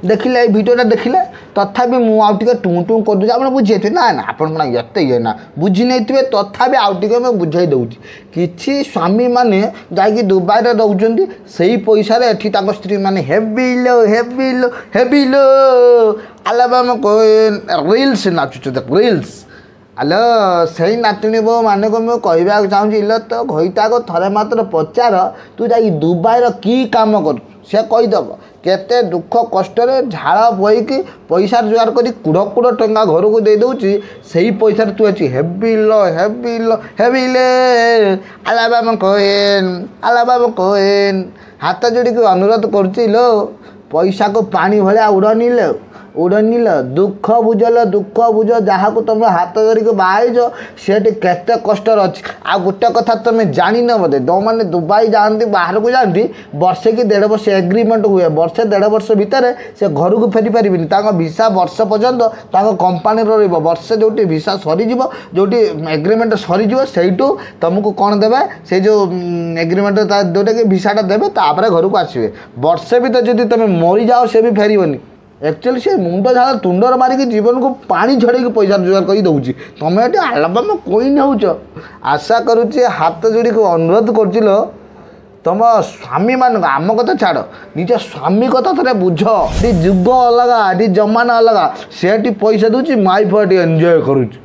देखिले ये भिडियोटा देखिले तथापि मु आउ टिके टू टू कर दूँ आप बुझे ना ना आप ये ये ना बुझी नहीं थे तथापि आउ टिके मैं बुझाई दूँगी किसी स्वामी मैंने जाकि दुबई रे रोचंती से पैसा एठी ताको स्त्री माने हेबिलो हेबिलो हेबिलो आलाबामा को रील्स नाचुच देख रील्स आलो से नातुणी बो मान को मुझे कहवाक चाहूँगी इल तो घईटा को थरे मात्र पचार तू जा दुबई कि कम कर से कहीदेव केते दुख कष्ट झाड़ बोईकी पैसा रोजगार कर कुड़ कुड़ टंका घर को दे दूची से पैसा तू अच्छी हेबिलो हेबिलो हेबिले आलाबामा कोहेन हाथ जोड़ी अनुरोध करो पैसा को पानी भाया उड़नी दुख बुझ जहाँ को तुम हाथ धरिक बाहर से केते कष्ट अच्छी आ गोटे कथा तुम जान बोधे जो मैंने दुबई जाती बाहर को जाती वर्षे कि 1.5 वर्ष एग्रीमेंट हुए वर्षे 1.5 वर्ष भितर से घर को फेरी पारे भिसा वर्ष पर्यंत कंपानी वर्षे जो भिसा सरीज जो एग्रीमेंट सरीज से तुमको कौन देवे से जो एग्रीमेंट जोटा कि भिसाटा देवे तापर घर को आसवे वर्षे भी जब तुम मरी जाओ से भी फेरबनी एक्चुअली से मुंड झाड़ तुंडर मारिक जीवन को पानी छड़े पैसा रोजगार कर दूसरी तुम ये आलाबामा कोइन हो आशा करुच्चे हाथ जोड़ी को अनुरोध कर तुम स्वामी मान आम कथा छाड़ निज स्वामी कथा थे बुझ जुग अलग जमाना अलग से पैसा दूसरी माइफ एंजॉय करुच्ची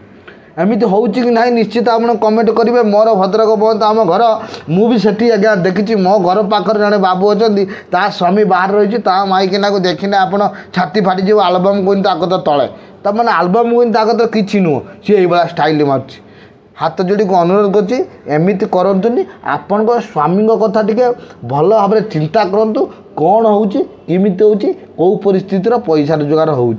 एमती हो कि ना निश्चित आप कमेंट करेंगे मोर भद्रक बहुत आम घर मुझे आज्ञा देखी मो घर पाखे जड़े बाबू अच्छा स्वामी बाहर रही माइकिना को देखने आप छाती फाटी जो आलबम को ताकत तले तब मैंने आलबम को ताकत कि नुह सी ये स्टाइल मार्च हाथ जोड़ी को अनुरोध करमती करतुनि आपण स्वामी कथा टी भल भाव चिंता करूँ कौन होमती हो कौ परिस्थितिर पैसा रोजगार हो